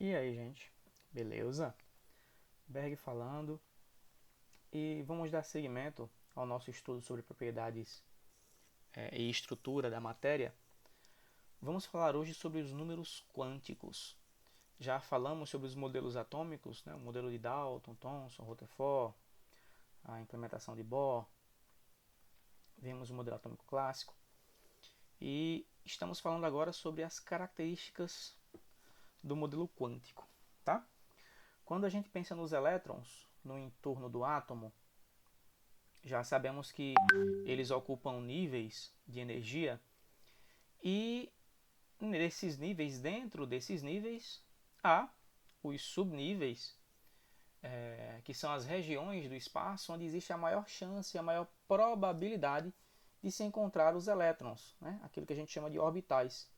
E aí, gente? Beleza? Berg falando. E vamos dar seguimento ao nosso estudo sobre propriedades e estrutura da matéria. Vamos falar hoje sobre os números quânticos. Já falamos sobre os modelos atômicos, né? O modelo de Dalton, Thomson, Rutherford, a implementação de Bohr. Vimos o modelo atômico clássico. E estamos falando agora sobre as características do modelo quântico, tá? Quando a gente pensa nos elétrons no entorno do átomo, já sabemos que eles ocupam níveis de energia e nesses níveis, dentro desses níveis, há os subníveis, que são as regiões do espaço onde existe a maior chance, a maior probabilidade de se encontrar os elétrons, né? Aquilo que a gente chama de orbitais.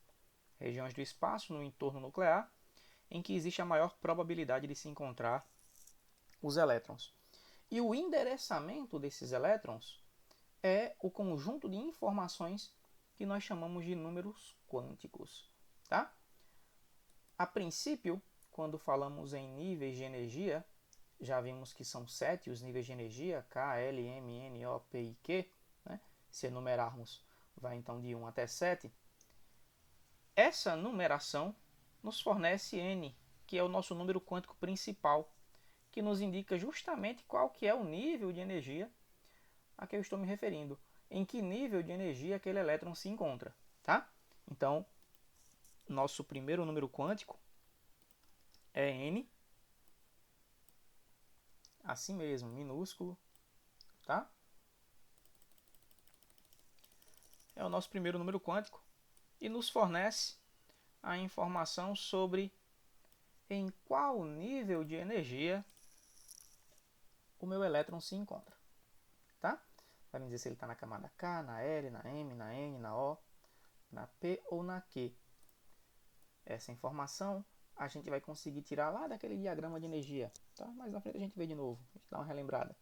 Regiões do espaço no entorno nuclear em que existe a maior probabilidade de se encontrar os elétrons. E o endereçamento desses elétrons é o conjunto de informações que nós chamamos de números quânticos. Tá? A princípio, quando falamos em níveis de energia, já vimos que são 7 os níveis de energia, K, L, M, N, O, P e Q. Né? Se enumerarmos, vai então de 1 até 7. Essa numeração nos fornece N, que é o nosso número quântico principal, que nos indica justamente qual que é o nível de energia a que eu estou me referindo, em que nível de energia aquele elétron se encontra, tá? Então, nosso primeiro número quântico é N, assim mesmo, minúsculo, tá? É o nosso primeiro número quântico e nos fornece a informação sobre em qual nível de energia o meu elétron se encontra, tá? Vai me dizer se ele está na camada K, na L, na M, na N, na O, na P ou na Q. Essa informação a gente vai conseguir tirar lá daquele diagrama de energia, tá? Mais na frente a gente vê de novo, a gente dá uma relembrada.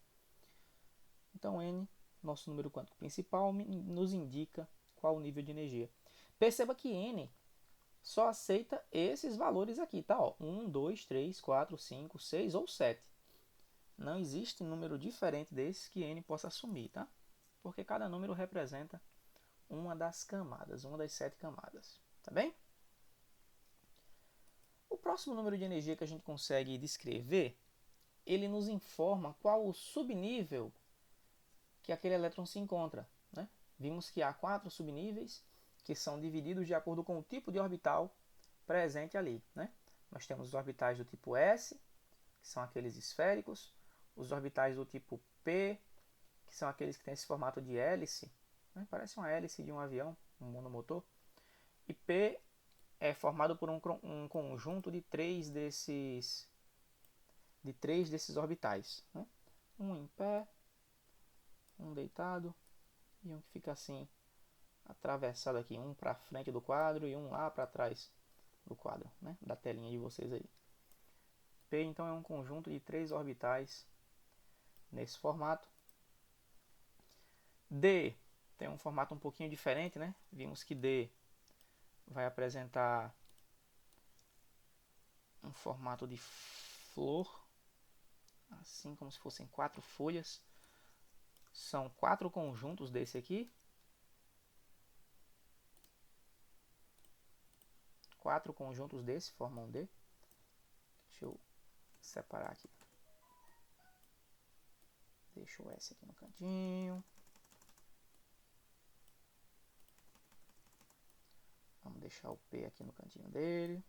Então N, nosso número quântico principal, nos indica qual o nível de energia. Perceba que N só aceita esses valores aqui, tá? Ó, 1, 2, 3, 4, 5, 6 ou 7. Não existe número diferente desse que N possa assumir, tá? Porque cada número representa uma das camadas, uma das 7 camadas, tá bem? O próximo número de energia que a gente consegue descrever, ele nos informa qual o subnível que aquele elétron se encontra. Né? Vimos que há 4 subníveis que são divididos de acordo com o tipo de orbital presente ali. Né? Nós temos os orbitais do tipo S, que são aqueles esféricos, os orbitais do tipo P, que são aqueles que têm esse formato de hélice, né? Parece uma hélice de um avião, um monomotor, e P é formado por um conjunto de três desses orbitais. Né? Um em pé, um deitado e um que fica assim, atravessado aqui, um para frente do quadro e um lá para trás do quadro, né? Da telinha de vocês aí. P então é um conjunto de 3 orbitais nesse formato. D tem um formato um pouquinho diferente, né? Vimos que D vai apresentar um formato de flor, assim como se fossem 4 folhas. São 4 conjuntos desse aqui. 4 conjuntos desse formam D. Deixa eu separar aqui. Deixa o S aqui no cantinho. Vamos deixar o P aqui no cantinho dele.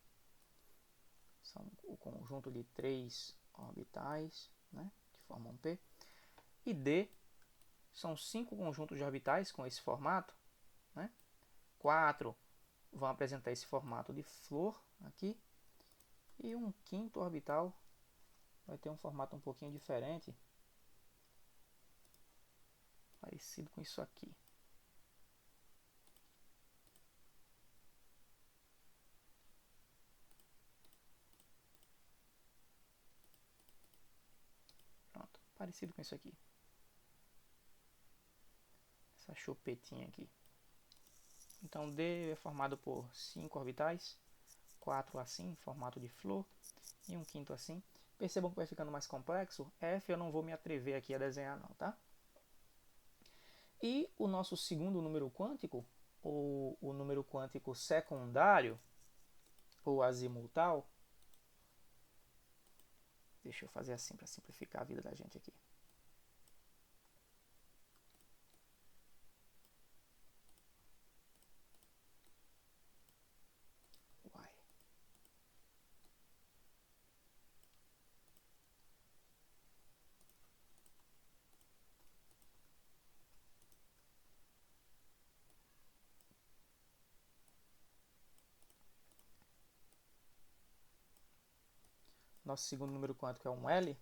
São o conjunto de 3 orbitais, né, que formam P. E D são 5 conjuntos de orbitais com esse formato. Né? 4 vão apresentar esse formato de flor aqui. E um quinto orbital vai ter um formato um pouquinho diferente, parecido com isso aqui. Pronto, parecido com isso aqui. Essa chupetinha aqui. Então D é formado por 5 orbitais, 4 assim, em formato de flor, e um quinto assim. Percebam que vai ficando mais complexo. F eu não vou me atrever aqui a desenhar não, tá? E o nosso segundo número quântico, ou o número quântico secundário, ou azimutal, deixa eu fazer assim para simplificar a vida da gente aqui. Nosso segundo número quântico é um L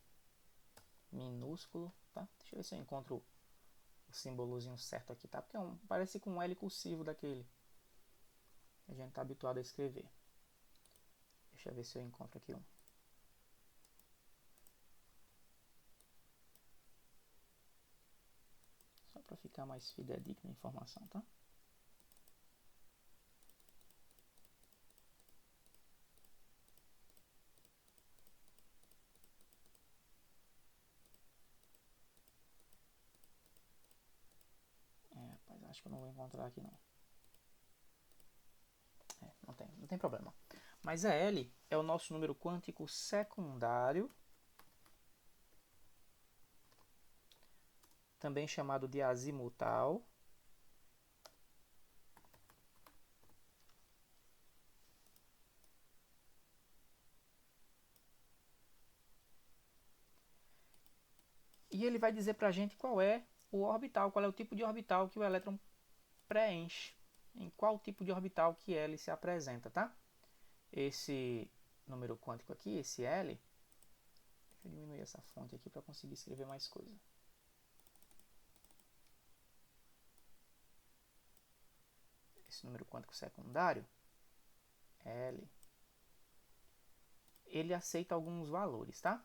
minúsculo, tá? Deixa eu ver se eu encontro o símbolozinho certo aqui, tá? Porque parece com um L cursivo daquele. A gente tá habituado a escrever. Deixa eu ver se eu encontro aqui um. Só para ficar mais fidedigna a informação, tá? Rapaz, acho que eu não vou encontrar aqui não. Não tem problema. Mas a L é o nosso número quântico secundário, também chamado de azimutal. E ele vai dizer para a gente qual é o orbital, qual é o tipo de orbital que o elétron preenche, em qual tipo de orbital que L se apresenta, tá? Esse número quântico aqui, esse L, deixa eu diminuir essa fonte aqui para conseguir escrever mais coisa. Esse número quântico secundário, L, ele aceita alguns valores, tá?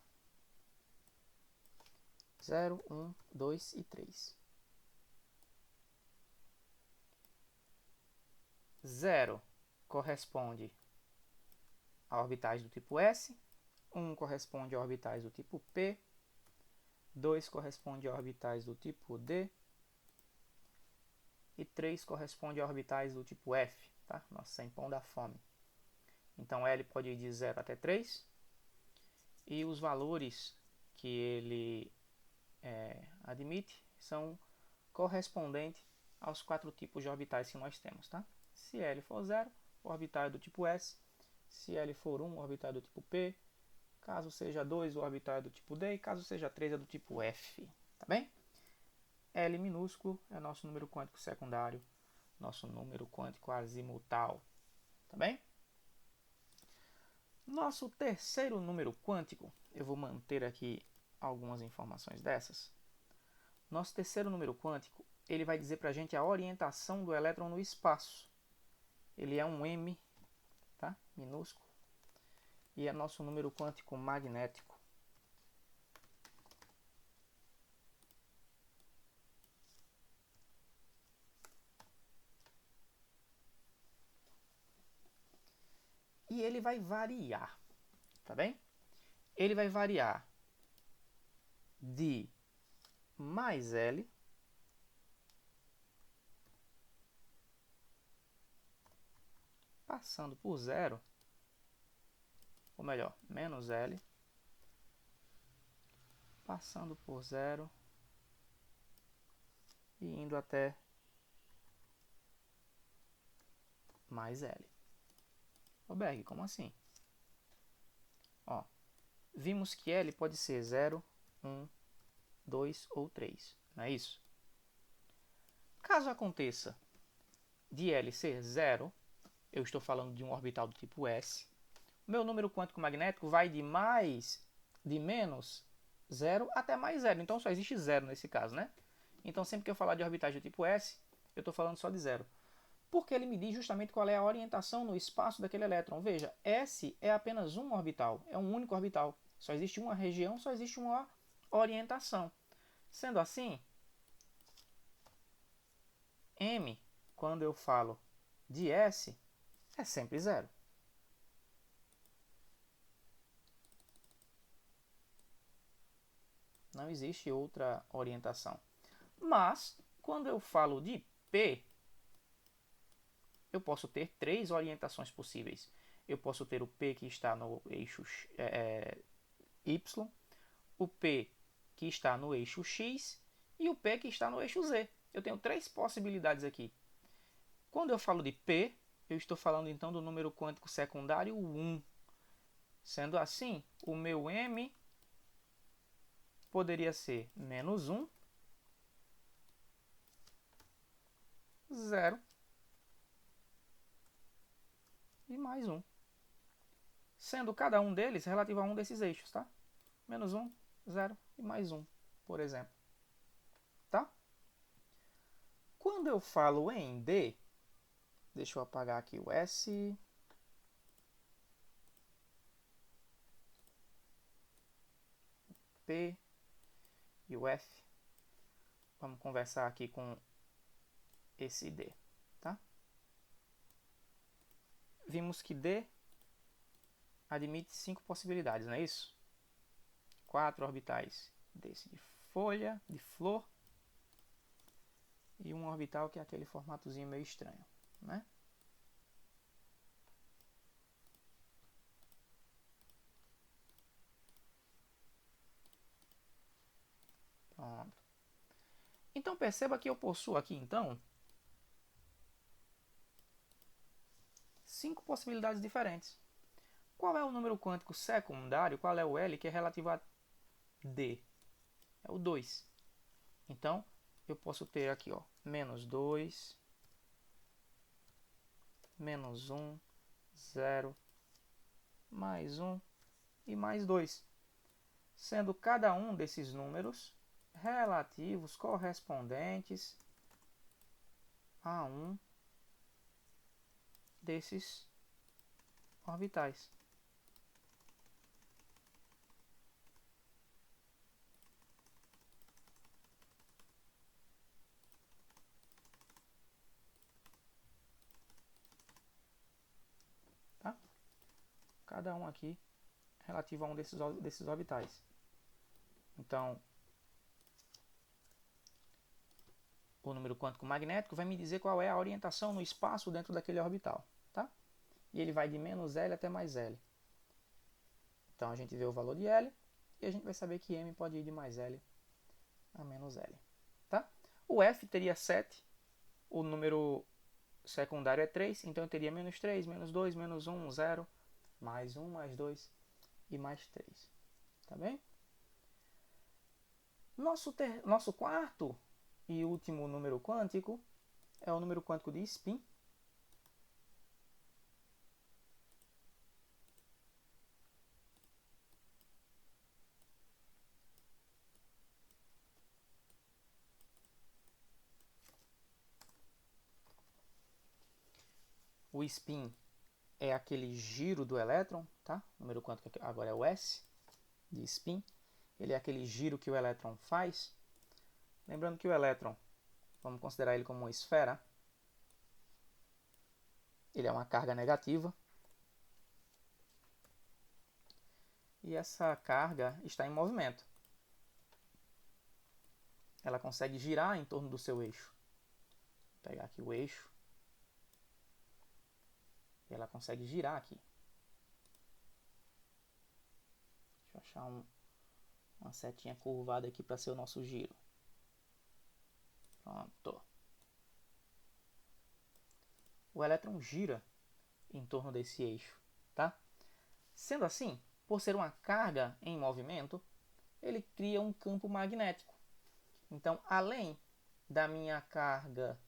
0, 1, 2 e 3. 0 corresponde a orbitais do tipo S, 1 corresponde a orbitais do tipo P, 2 corresponde a orbitais do tipo D e 3 corresponde a orbitais do tipo F, tá? Nosso sem pão da fome. Então L pode ir de 0 até 3 e os valores que ele admite são correspondentes aos 4 tipos de orbitais que nós temos, tá? Se L for 0, o orbital é do tipo S. Se L for 1, o orbital é do tipo P. Caso seja 2, o orbital é do tipo D. E caso seja 3, é do tipo F. Tá bem? L minúsculo é nosso número quântico secundário, nosso número quântico azimutal. Tá bem? Nosso terceiro número quântico, eu vou manter aqui algumas informações dessas. Nosso terceiro número quântico, ele vai dizer para a gente a orientação do elétron no espaço. Ele é um M, tá? Minúsculo, e é nosso número quântico magnético. E ele vai variar, tá bem? Ele vai variar de mais L passando por 0, ou melhor, menos L, passando por 0 e indo até mais L. Ô Berg, como assim? Ó, vimos que L pode ser 0, 1, 2 ou 3, não é isso? Caso aconteça de L ser 0, eu estou falando de um orbital do tipo S, meu número quântico magnético vai de menos 0 até mais 0. Então só existe 0 nesse caso, né? Então sempre que eu falar de orbitais do tipo S, eu estou falando só de 0. Porque ele me diz justamente qual é a orientação no espaço daquele elétron. Veja, S é apenas um orbital, é um único orbital. Só existe uma região, só existe uma orientação. Sendo assim, M, quando eu falo de S, é sempre 0. Não existe outra orientação. Mas, quando eu falo de P, eu posso ter três orientações possíveis. Eu posso ter o P que está no eixo Y, o P que está no eixo X e o P que está no eixo Z. Eu tenho três possibilidades aqui. Quando eu falo de P, eu estou falando então do número quântico secundário 1. Sendo assim, o meu M poderia ser menos 1, 0 e mais 1. Sendo cada um deles relativo a um desses eixos, tá? Menos 1, 0 e mais 1, por exemplo. Tá? Quando eu falo em D, deixa eu apagar aqui o S. P e o F. Vamos conversar aqui com esse D, tá? Vimos que D admite 5 possibilidades, não é isso? 4 orbitais desse de folha, de flor, e um orbital que é aquele formatozinho meio estranho, né? Pronto. Então perceba que eu possuo aqui então 5 possibilidades diferentes. Qual é o número quântico secundário? Qual é o L que é relativo a D? É o 2. Então, eu posso ter aqui, ó, menos 2, menos 1, 0, mais 1 e mais 2. Sendo cada um desses números relativos, correspondentes a um desses orbitais. Tá? Cada um aqui relativo a um desses orbitais. Então, o número quântico magnético vai me dizer qual é a orientação no espaço dentro daquele orbital. Tá? E ele vai de menos L até mais L. Então, a gente vê o valor de L e a gente vai saber que M pode ir de mais L a menos L. Tá? O F teria 7, o número secundário é 3, então eu teria menos 3, menos 2, menos 1, 0, mais 1, mais 2 e mais 3. Tá bem? Nosso quarto e último número quântico é o número quântico de spin. O spin é aquele giro do elétron, tá? O número quântico agora é o S de spin. Ele é aquele giro que o elétron faz. Lembrando que o elétron, vamos considerar ele como uma esfera. Ele é uma carga negativa. E essa carga está em movimento. Ela consegue girar em torno do seu eixo. Vou pegar aqui o eixo. E ela consegue girar aqui. Deixa eu achar uma setinha curvada aqui para ser o nosso giro. Pronto. O elétron gira em torno desse eixo, tá? Sendo assim, por ser uma carga em movimento, ele cria um campo magnético. Então, além da minha carga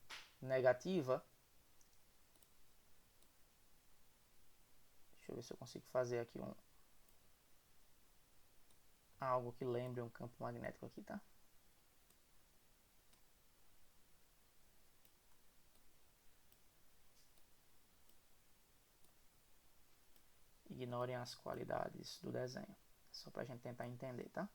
negativa, deixa eu ver se eu consigo fazer aqui algo que lembre um campo magnético aqui, tá? Ignorem as qualidades do desenho, só para a gente tentar entender, tá?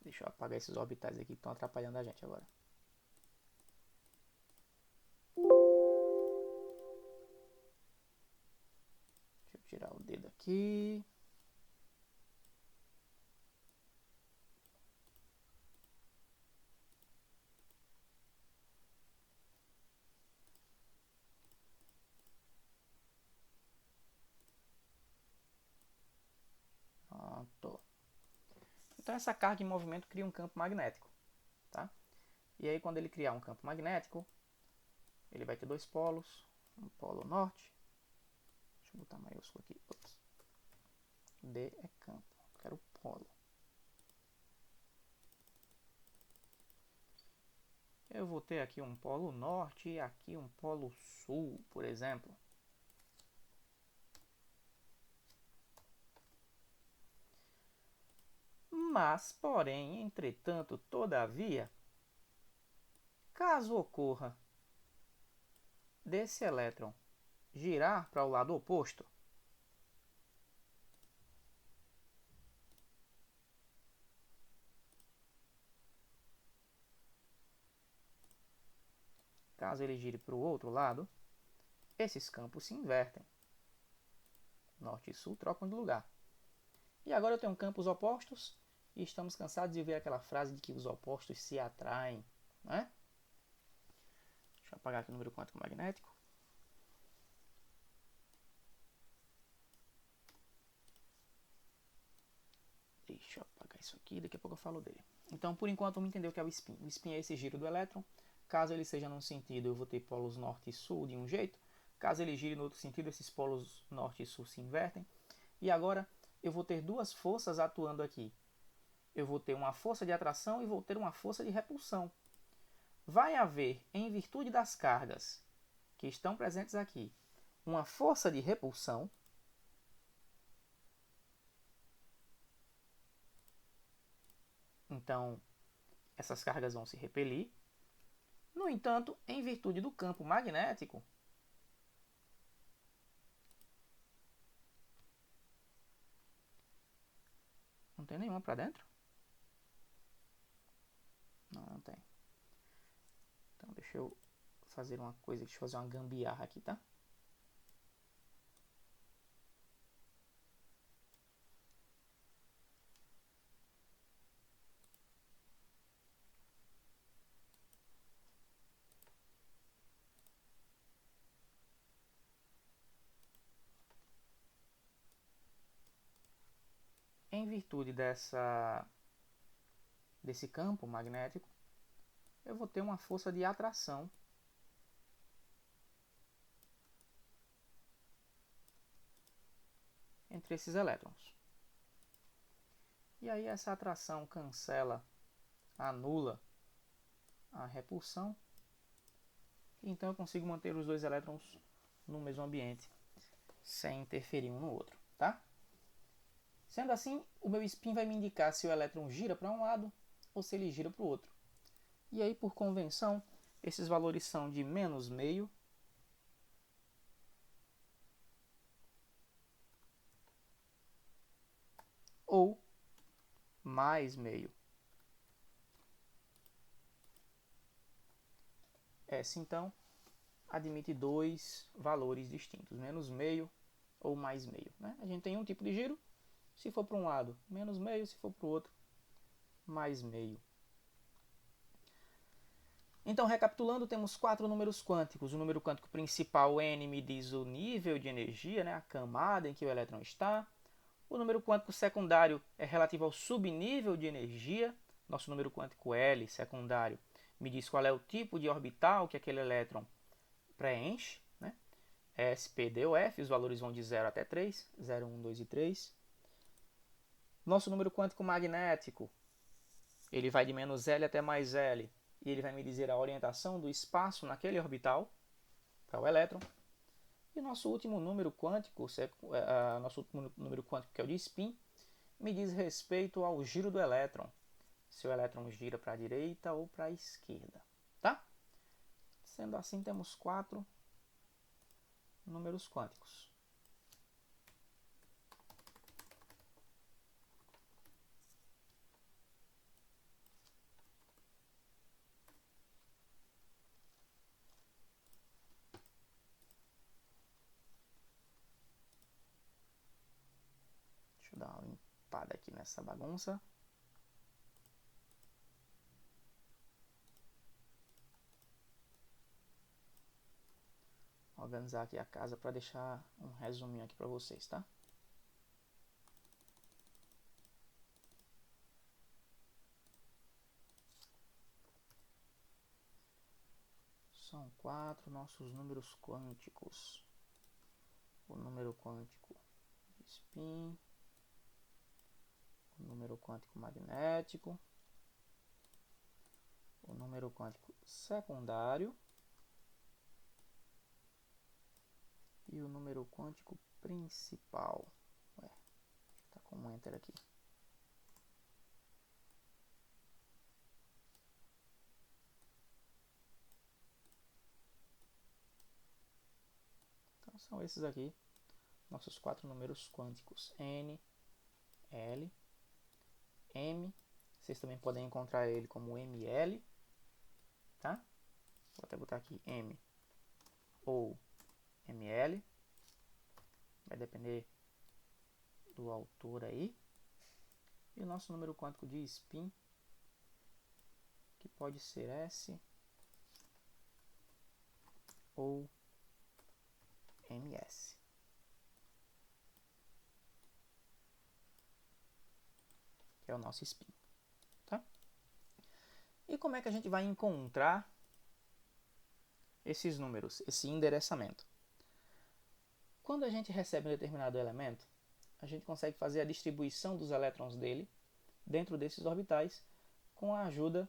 Deixa eu apagar esses orbitais aqui que estão atrapalhando a gente agora. aqui. Pronto. Então essa carga em movimento cria um campo magnético, tá? E aí quando ele criar um campo magnético, ele vai ter dois polos, um polo norte, deixa eu botar maiúsculo aqui, ups. D é campo, quero polo. Eu vou ter aqui um polo norte e aqui um polo sul, por exemplo. Mas, porém, entretanto, todavia, caso ocorra desse elétron girar para o lado oposto, caso ele gire para o outro lado, esses campos se invertem. Norte e sul trocam de lugar. E agora eu tenho campos opostos e estamos cansados de ver aquela frase de que os opostos se atraem, né? Deixa eu apagar aqui o número quântico magnético. Deixa eu apagar isso aqui, daqui a pouco eu falo dele. Então, por enquanto, vamos entender o que é o spin. O spin é esse giro do elétron. Caso ele seja num sentido, eu vou ter polos norte e sul de um jeito. Caso ele gire no outro sentido, esses polos norte e sul se invertem. E agora, eu vou ter duas forças atuando aqui. Eu vou ter uma força de atração e vou ter uma força de repulsão. Vai haver, em virtude das cargas que estão presentes aqui, uma força de repulsão. Então, essas cargas vão se repelir. No entanto, em virtude do campo magnético, não tem nenhuma para dentro? Não, não tem. Então, deixa eu fazer uma coisa, deixa eu fazer uma gambiarra aqui, tá? Em virtude desse campo magnético, eu vou ter uma força de atração entre esses elétrons. E aí essa atração cancela, anula a repulsão, então eu consigo manter os dois elétrons no mesmo ambiente, sem interferir um no outro, tá? Sendo assim, o meu spin vai me indicar se o elétron gira para um lado ou se ele gira para o outro. E aí, por convenção, esses valores são de menos meio ou mais meio. Essa, então, admite dois valores distintos, menos meio ou mais meio, né? A gente tem um tipo de giro, se for para um lado, menos meio, se for para o outro, mais meio. Então, recapitulando, temos quatro números quânticos. O número quântico principal, n, me diz o nível de energia, né, a camada em que o elétron está. O número quântico secundário é relativo ao subnível de energia. Nosso número quântico L, secundário, me diz qual é o tipo de orbital que aquele elétron preenche, né? S, P, D ou F, os valores vão de 0 até 3, 0, 1, 2 e 3. Nosso número quântico magnético, ele vai de menos L até mais L, e ele vai me dizer a orientação do espaço naquele orbital, para o elétron. E nosso último número quântico, nosso último número quântico, que é o de spin, me diz respeito ao giro do elétron, se o elétron gira para a direita ou para a esquerda, tá? Sendo assim, temos quatro números quânticos. limpada aqui nessa bagunça. Organizar aqui a casa para deixar um resuminho aqui para vocês, tá? São 4 nossos números quânticos. O número quântico de spin, o número quântico magnético, o número quântico secundário e o número quântico principal. Ué, tá com um enter aqui. Então são esses aqui, nossos 4 números quânticos: N, L, M. Vocês também podem encontrar ele como ML, tá? Vou até botar aqui M ou ML. Vai depender do autor aí. E o nosso número quântico de spin, que pode ser S ou MS. Que é o nosso spin, tá? E como é que a gente vai encontrar esses números, esse endereçamento? Quando a gente recebe um determinado elemento, a gente consegue fazer a distribuição dos elétrons dele dentro desses orbitais com a ajuda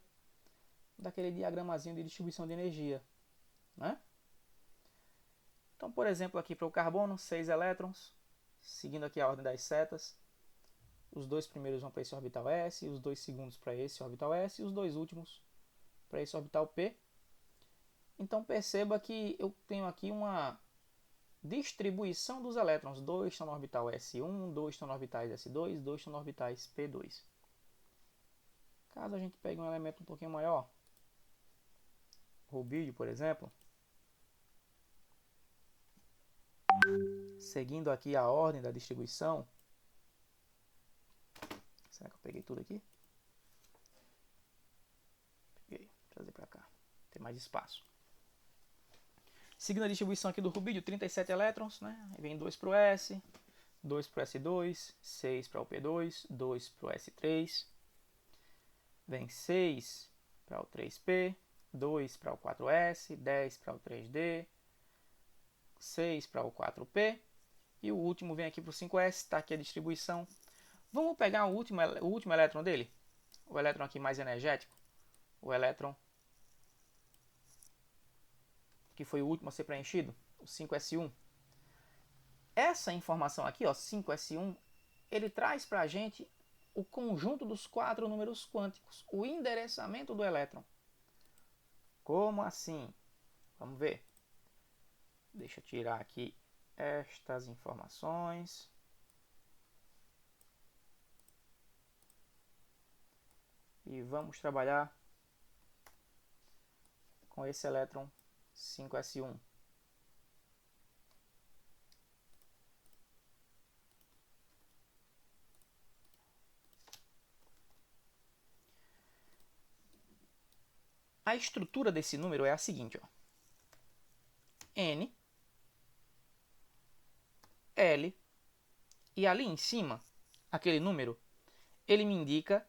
daquele diagramazinho de distribuição de energia, né? Então, por exemplo, aqui para o carbono, 6 elétrons, seguindo aqui a ordem das setas. Os 2 primeiros vão para esse orbital S, os 2 segundos para esse orbital S e os 2 últimos para esse orbital P. Então perceba que eu tenho aqui uma distribuição dos elétrons. 2 estão no orbital S1, 2 estão no orbitais S2, 2 estão no orbitais P2. Caso a gente pegue um elemento um pouquinho maior, rubídio, por exemplo, seguindo aqui a ordem da distribuição. Será que eu peguei tudo aqui? Peguei, vou trazer para cá, tem mais espaço. Seguindo a distribuição aqui do rubídio, 37 elétrons, né? Aí vem 2 para o S, 2 para o S2, 6 para o P2, 2 para o S3. Vem 6 para o 3P, 2 para o 4S, 10 para o 3D, 6 para o 4P. E o último vem aqui para o 5S, está aqui a distribuição. Vamos pegar o último elétron dele? O elétron aqui mais energético. O elétron que foi o último a ser preenchido, o 5S1. Essa informação aqui, ó, 5S1, ele traz para a gente o conjunto dos 4 números quânticos, o endereçamento do elétron. Como assim? Vamos ver. Deixa eu tirar aqui estas informações. E vamos trabalhar com esse elétron 5S1. A estrutura desse número é a seguinte, ó. N, L, e ali em cima, aquele número, ele me indica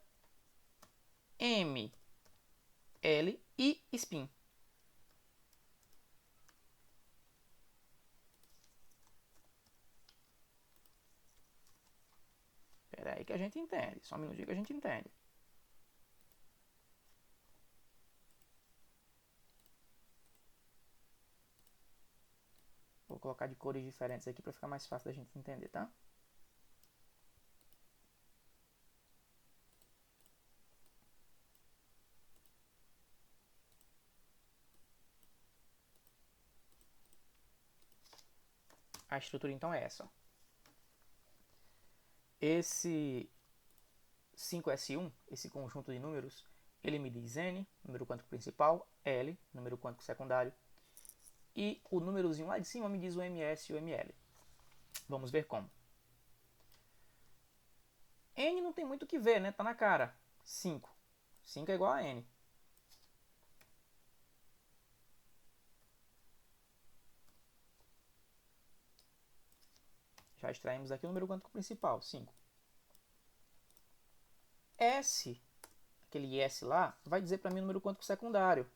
M, L e spin. Espera aí que a gente entende, só um minutinho que a gente entende. Vou colocar de cores diferentes aqui para ficar mais fácil da gente entender, tá? A estrutura então é essa. Esse 5S1, esse conjunto de números, ele me diz N, número quântico principal, L, número quântico secundário, e o númerozinho lá de cima me diz o MS e o ML. Vamos ver como. N não tem muito o que ver, né? Tá na cara. 5. 5 é igual a N. Já extraímos aqui o número quântico principal, 5. S, aquele S lá, vai dizer para mim o número quântico secundário.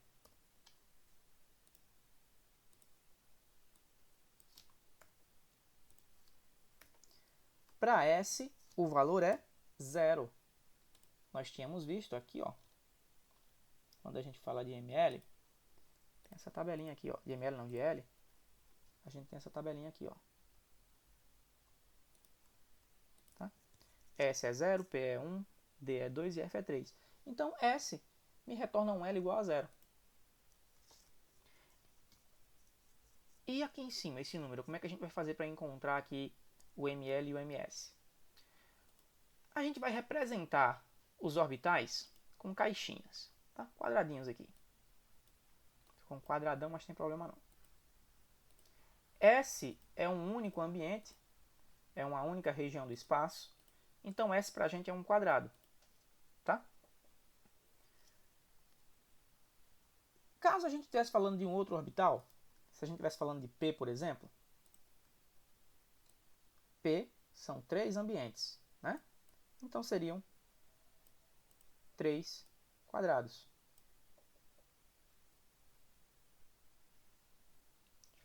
Para S, o valor é 0. Nós tínhamos visto aqui, ó, quando a gente fala de ml, tem essa tabelinha aqui, ó, de ml não, de L, a gente tem essa tabelinha aqui, ó. Tá? S é 0, P é 1, D é 2 e F é 3. Então, S me retorna um L igual a 0. E aqui em cima, esse número, como é que a gente vai fazer para encontrar aqui o ml e o ms? A gente vai representar os orbitais com caixinhas, tá? Quadradinhos aqui. Ficou um quadradão, mas tem problema não. S é um único ambiente, é uma única região do espaço, então S para a gente é um quadrado, tá? Caso a gente estivesse falando de um outro orbital, se a gente estivesse falando de P, por exemplo, P são 3 ambientes, né? Então seriam 3 quadrados.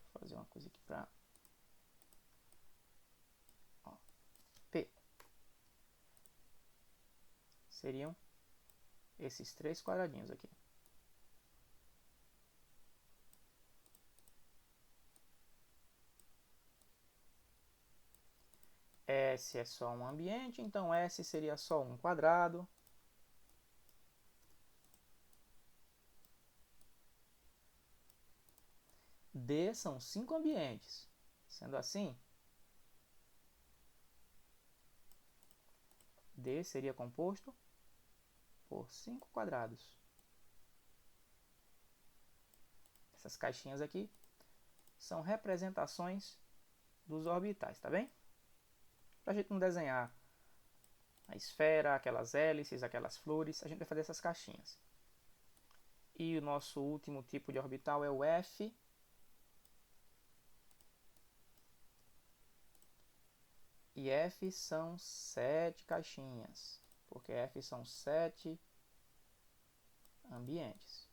Deixa eu fazer uma coisa aqui para P. Seriam esses 3 quadradinhos aqui. S é só um ambiente, então S seria só um quadrado. D são 5 ambientes. Sendo assim, D seria composto por 5 quadrados. Essas caixinhas aqui são representações dos orbitais, tá bem? Para a gente não desenhar a esfera, aquelas hélices, aquelas flores, a gente vai fazer essas caixinhas. E o nosso último tipo de orbital é o F. E F são 7 caixinhas, porque F são 7 ambientes.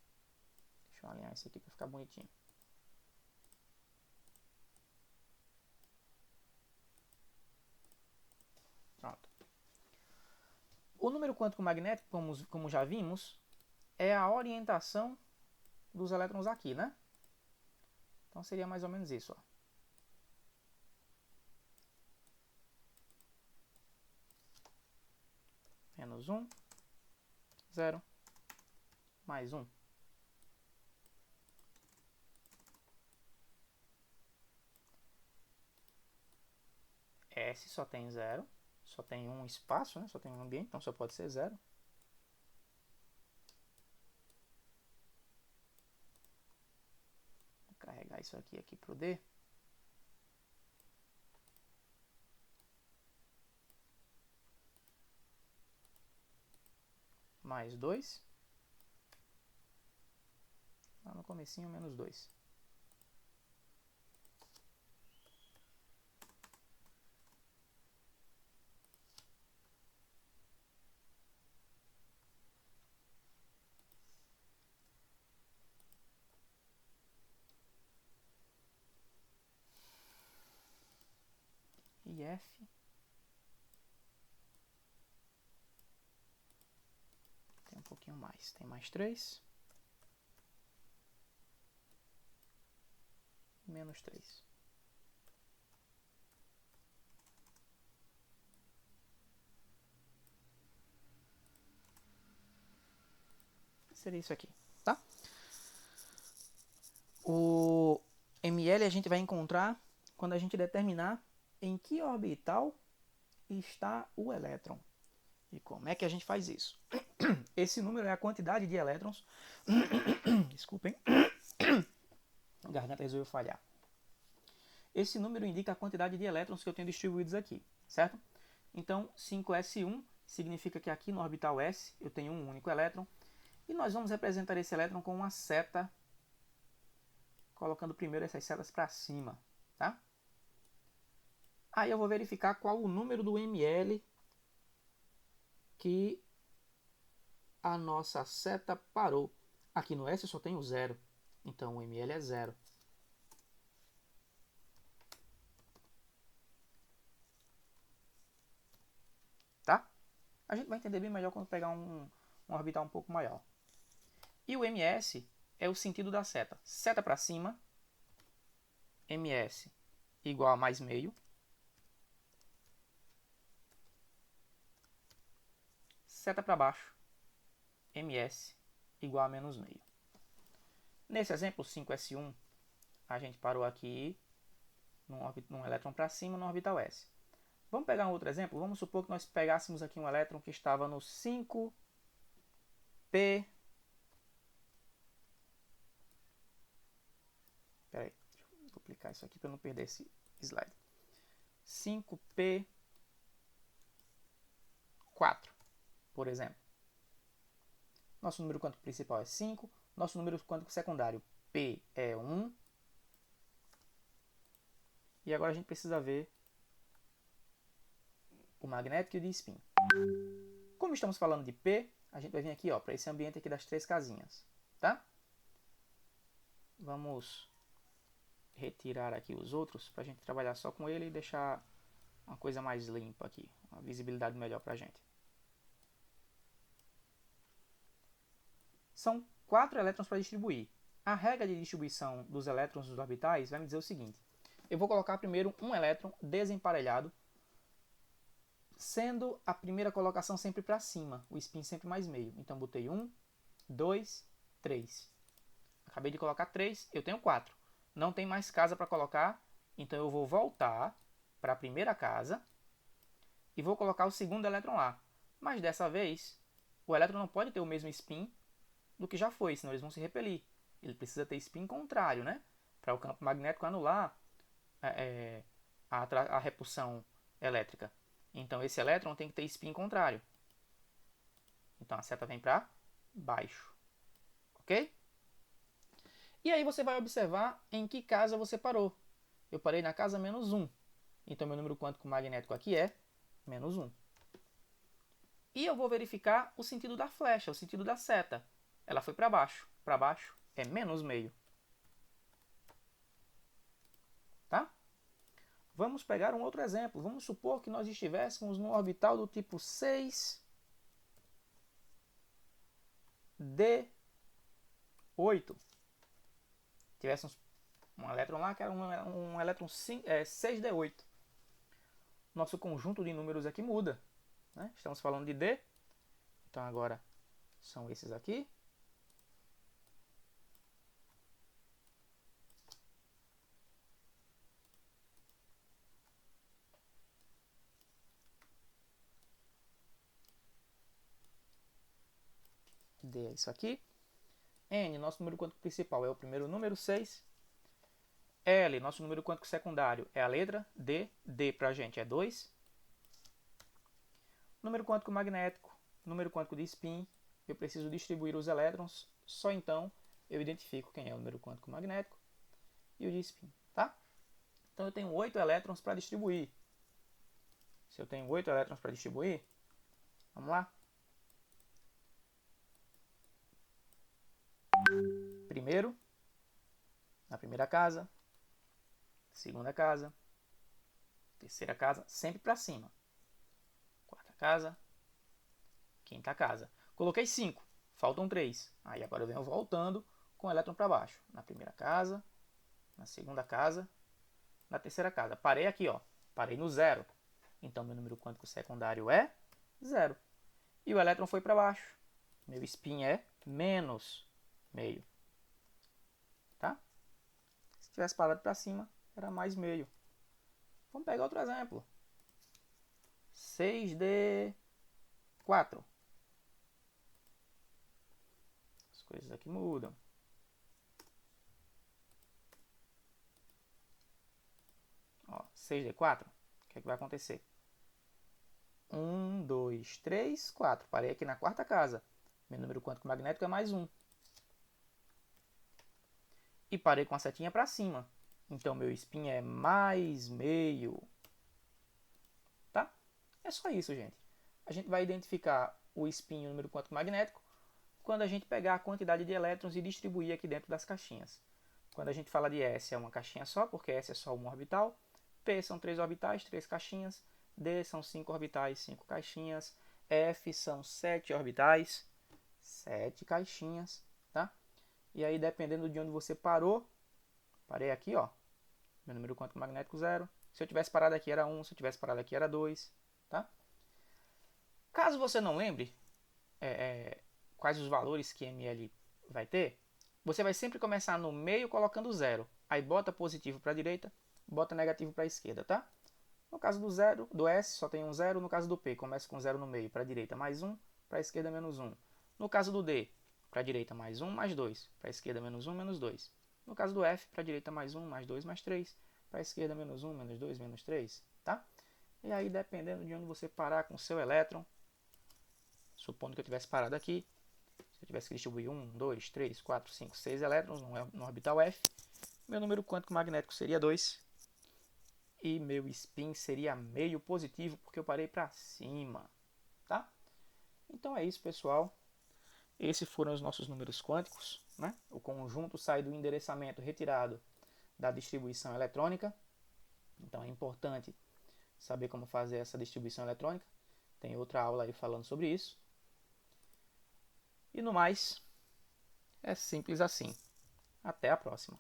Deixa eu alinhar isso aqui para ficar bonitinho. Pronto. O número quântico magnético, como já vimos, é a orientação dos elétrons aqui, né? Então seria mais ou menos isso, ó. Menos 1, 0, mais 1. S só tem 0, só tem um espaço, né? Só tem um ambiente, então só pode ser 0. Vou carregar isso aqui para o D. Mais 2. Lá no comecinho, menos 2. E F tem um pouquinho mais. Tem mais 3. Menos 3. Seria isso aqui, tá? O ml a gente vai encontrar quando a gente determinar em que orbital está o elétron. E como é que a gente faz isso? Esse número é a quantidade de elétrons. Desculpem. A garganta resolveu falhar. Esse número indica a quantidade de elétrons que eu tenho distribuídos aqui, certo? Então, 5s1 significa que aqui no orbital s eu tenho um único elétron. E nós vamos representar esse elétron com uma seta, colocando primeiro essas setas para cima. Tá? Aí eu vou verificar qual o número do ml que a nossa seta parou. Aqui no S eu só tenho 0, então o ml é 0. Tá? A gente vai entender bem melhor quando pegar um orbital um pouco maior. E o ms é o sentido da seta. Seta para cima, ms igual a mais meio. Seta para baixo, ms igual a menos meio. Nesse exemplo, 5s1, a gente parou aqui num elétron para cima no orbital s. Vamos pegar um outro exemplo? Vamos supor que nós pegássemos aqui um elétron que estava no 5p. Espera aí, deixa eu duplicar isso aqui para não perder esse slide. 5p4, por exemplo. Nosso número quântico principal é 5, nosso número quântico secundário p é 1. E agora a gente precisa ver o magnético e o de spin. Como estamos falando de P, a gente vai vir aqui para esse ambiente aqui das 3 casinhas. Tá? Vamos retirar aqui os outros para a gente trabalhar só com ele e deixar uma coisa mais limpa aqui, uma visibilidade melhor para a gente. São 4 elétrons para distribuir. A regra de distribuição dos elétrons dos orbitais vai me dizer o seguinte. Eu vou colocar primeiro um elétron desemparelhado, sendo a primeira colocação sempre para cima, o spin sempre mais meio. Então, botei 1, 2, 3. Acabei de colocar 3, eu tenho 4. Não tem mais casa para colocar, então eu vou voltar para a primeira casa e vou colocar o segundo elétron lá. Mas dessa vez, o elétron não pode ter o mesmo spin do que já foi, senão eles vão se repelir. Ele precisa ter spin contrário, né? Para o campo magnético anular a repulsão elétrica. Então esse elétron tem que ter spin contrário. Então a seta vem para baixo. Ok? E aí você vai observar em que casa você parou. Eu parei na casa menos 1. Então meu número quântico magnético aqui é menos 1. E eu vou verificar o sentido da flecha, o sentido da seta. Ela foi para baixo. Para baixo é menos meio. Tá? Vamos pegar um outro exemplo. Vamos supor que nós estivéssemos num orbital do tipo 6D8. Tivéssemos um elétron lá que era um elétron 6D8. Nosso conjunto de números aqui muda. Né? Estamos falando de D. Então agora são esses aqui. D é isso aqui. N, nosso número quântico principal, é o primeiro número, 6. L, nosso número quântico secundário, é a letra D. D pra gente é 2. Número quântico magnético, número quântico de spin. Eu preciso distribuir os elétrons, só então eu identifico quem é o número quântico magnético e o de spin. Tá? Então eu tenho 8 elétrons para distribuir. Se eu tenho 8 elétrons para distribuir, vamos lá? Primeiro, na primeira casa, segunda casa, terceira casa, sempre para cima. Quarta casa, quinta casa. Coloquei 5, faltam 3. Aí agora eu venho voltando com o elétron para baixo. Na primeira casa, na segunda casa, na terceira casa. Parei aqui, parei no 0. Então meu número quântico secundário é 0. E o elétron foi para baixo. Meu spin é menos meio. Tá? Se tivesse parado para cima, era mais meio. Vamos pegar outro exemplo. 6D4. As coisas aqui mudam. Ó, 6D4. O que é que vai acontecer? 1, 2, 3, 4. Parei aqui na quarta casa. Meu número quântico magnético é mais 1. E parei com a setinha para cima. Então, meu spin é mais meio. Tá? É só isso, gente. A gente vai identificar o spin e o número quântico magnético quando a gente pegar a quantidade de elétrons e distribuir aqui dentro das caixinhas. Quando a gente fala de S é uma caixinha só, porque S é só um orbital. P são 3 orbitais, 3 caixinhas. D são 5 orbitais, 5 caixinhas. F são 7 orbitais, 7 caixinhas, tá? E aí, dependendo de onde você parou, parei aqui, ó, meu número quântico magnético 0. Se eu tivesse parado aqui era 1, se eu tivesse parado aqui era 2, tá? Caso você não lembre quais os valores que ml vai ter, você vai sempre começar no meio colocando 0. Aí bota positivo para a direita, bota negativo para a esquerda, tá? No caso do zero, do S só tem um 0. No caso do P, começa com 0 no meio, para a direita mais 1, para a esquerda menos 1. No caso do D, para a direita mais 1, mais 2, para a esquerda menos 1, menos 2. No caso do F, para a direita mais 1, mais 2, mais 3, para a esquerda menos 1, menos 2, menos 3, tá? E aí, dependendo de onde você parar com o seu elétron, supondo que eu tivesse parado aqui, se eu tivesse que distribuir 1, 2, 3, 4, 5, 6 elétrons no orbital F, meu número quântico magnético seria 2 e meu spin seria meio positivo porque eu parei para cima, tá? Então é isso, pessoal. Esses foram os nossos números quânticos, né? O conjunto sai do endereçamento retirado da distribuição eletrônica. Então é importante saber como fazer essa distribuição eletrônica. Tem outra aula aí falando sobre isso. E no mais, é simples assim. Até a próxima.